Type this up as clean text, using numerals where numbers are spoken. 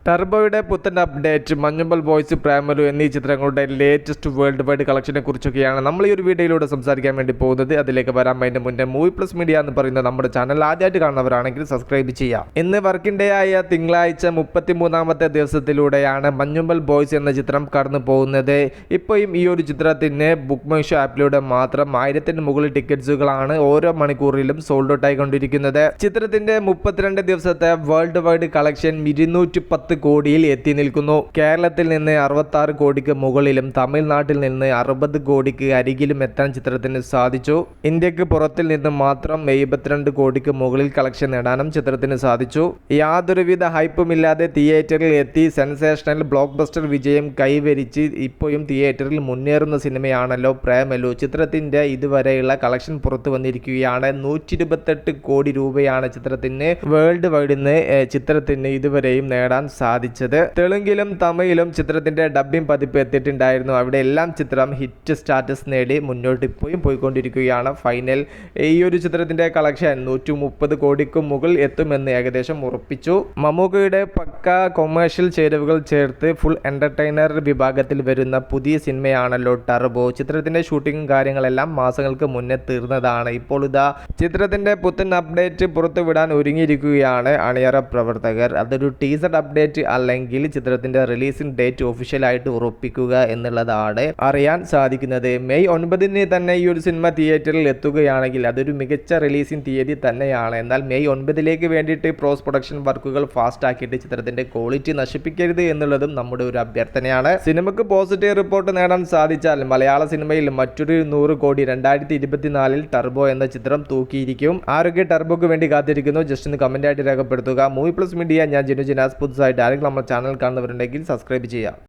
ടർബോയുടെ പുത്തൻ update, Manjummel boys, Premalu എന്നീ ചിത്രങ്ങളുടെ ലേറ്റസ്റ്റ് വേൾഡ് വൈഡ് കളക്ഷനെ കുറിച്ചൊക്കെയാണ് നമ്മൾ ഈ ഒരു വീഡിയോയിലൂടെ സംസാരിക്കാൻ വേണ്ടി പോകുന്നത്. അതിലേക്ക് വരാൻ അതിൻ്റെ മുന്നേ മൂവി പ്ലസ് മീഡിയ എന്ന് പറയുന്ന നമ്മുടെ ചാനൽ ആദ്യമായിട്ട് കാണുന്നവരാണെങ്കിൽ സബ്സ്ക്രൈബ് ചെയ്യാം. ഇന്ന് വർക്കിംഗ് ഡേ ആയ തിങ്കളാഴ്ച 33ാമത്തെ ദിവസത്തിലൂടെയാണ് മഞ്ഞുമ്മൽ ബോയ്സ് എന്ന ചിത്രം കടന്നു പോകുന്നത്. ഇപ്പോഴും ഈ ഒരു ചിത്രത്തിന് ബുക്ക് മൈ ഷോ ആപ്പിലൂടെ മാത്രം 1000-ന് മുകളിൽ ടിക്കറ്റ്സുകളാണ് ഓരോ മണിക്കൂറിലും സോൾഡ് ഔട്ട് ആയിക്കൊണ്ടിരിക്കുന്നത്. ചിത്രത്തിന്റെ 32 ദിവസത്തെ വേൾഡ് വൈഡ് കളക്ഷൻ 210 കോടിയിൽ എത്തി നിൽക്കുന്നു. കേരളത്തിൽ നിന്ന് 66 കോടിക്ക് മുകളിലും തമിഴ്നാട്ടിൽ നിന്ന് 60 കോടിക്ക് അരികിലും എത്താൻ ചിത്രത്തിന് സാധിച്ചു. ഇന്ത്യക്ക് പുറത്തിൽ നിന്ന് മാത്രം 72 കോടിക്ക് മുകളിൽ കളക്ഷൻ നേടാനും ചിത്രത്തിന് സാധിച്ചു. യാതൊരുവിധ ഹൈപ്പുമില്ലാതെ തിയേറ്ററിൽ എത്തി സെൻസേഷണൽ ബ്ലോക്ക് ബസ്റ്റർ വിജയം കൈവരിച്ച് ഇപ്പോഴും തിയേറ്ററിൽ മുന്നേറുന്ന സിനിമയാണല്ലോ പ്രേമലു. ചിത്രത്തിന്റെ ഇതുവരെയുള്ള കളക്ഷൻ പുറത്തു വന്നിരിക്കുകയാണ്. 128 കോടി രൂപയാണ് ചിത്രത്തിന് വേൾഡ് വൈഡിന്ന് ചിത്രത്തിന് ഇതുവരെയും നേടാൻ സാധിച്ചത്. തെലുങ്കിലും തമിഴിലും ചിത്രത്തിന്റെ ഡബ്ബിംഗ് പതിപ്പ് എത്തിയിട്ടുണ്ടായിരുന്നു. അവിടെ എല്ലാം ചിത്രം ഹിറ്റ് സ്റ്റാറ്റസ് നേടി മുന്നോട്ട് ഇപ്പോഴും പോയിക്കൊണ്ടിരിക്കുകയാണ്. ഫൈനൽ ഈ ഒരു ചിത്രത്തിന്റെ കളക്ഷൻ 130 കോടിക്ക് മുകളിൽ എത്തുമെന്ന് ഏകദേശം ഉറപ്പിച്ചു. മമ്മൂക്കയുടെ പക്ക കൊമേഴ്ഷ്യൽ ചേരുവകൾ ചേർത്ത് ഫുൾ എന്റർടൈനർ വിഭാഗത്തിൽ വരുന്ന പുതിയ സിനിമയാണല്ലോ ടർബോ. ചിത്രത്തിന്റെ ഷൂട്ടിംഗും കാര്യങ്ങളെല്ലാം മാസങ്ങൾക്ക് മുന്നേ തീർന്നതാണ്. ഇപ്പോൾ ഇതാ ചിത്രത്തിന്റെ പുത്തൻ അപ്ഡേറ്റ് പുറത്തുവിടാൻ ഒരുങ്ങിയിരിക്കുകയാണ് അണിയറ പ്രവർത്തകർ. അതൊരു ടീസർ അപ്ഡേറ്റ് അല്ലെങ്കിൽ ചിത്രത്തിന്റെ റിലീസിംഗ് ഡേറ്റ് ഒഫീഷ്യലായിട്ട് ഉറപ്പിക്കുക എന്നുള്ളതാണ് അറിയാൻ സാധിക്കുന്നത്. മെയ് 9 തന്നെ ഈ ഒരു സിനിമ തിയേറ്ററിൽ എത്തുകയാണെങ്കിൽ അതൊരു മികച്ച റിലീസിംഗ് തീയതി തന്നെയാണ്. എന്നാൽ മെയ് 9 വേണ്ടിയിട്ട് പോസ്റ്റ് പ്രൊഡക്ഷൻ വർക്കുകൾ ഫാസ്റ്റ് ആക്കിയിട്ട് ചിത്രത്തിന്റെ ക്വാളിറ്റി നശിപ്പിക്കരുത് എന്നുള്ളതും നമ്മുടെ ഒരു അഭ്യർത്ഥനയാണ്. സിനിമക്ക് പോസിറ്റീവ് റിപ്പോർട്ട് നേടാൻ സാധിച്ചാൽ മലയാള സിനിമയിൽ മറ്റൊരു 100 കോടി 2024 ടർബോ എന്ന ചിത്രം തൂക്കിയിരിക്കും. ആരൊക്കെ ടർബോക്ക് വേണ്ടി കാത്തിരിക്കുന്നു ജസ്റ്റ് ഒന്ന് കമന്റ് ആയിട്ട് രേഖപ്പെടുത്തുക. മൂവി പ്ലസ് മീഡിയ, ഞാൻ ജിനു ജിനാസ്. പുതുതായിട്ട് ആരെങ്കിലും നമ്മുടെ ചാനൽ കാണുന്നവരുണ്ടെങ്കിൽ സബ്സ്ക്രൈബ് ചെയ്യുക.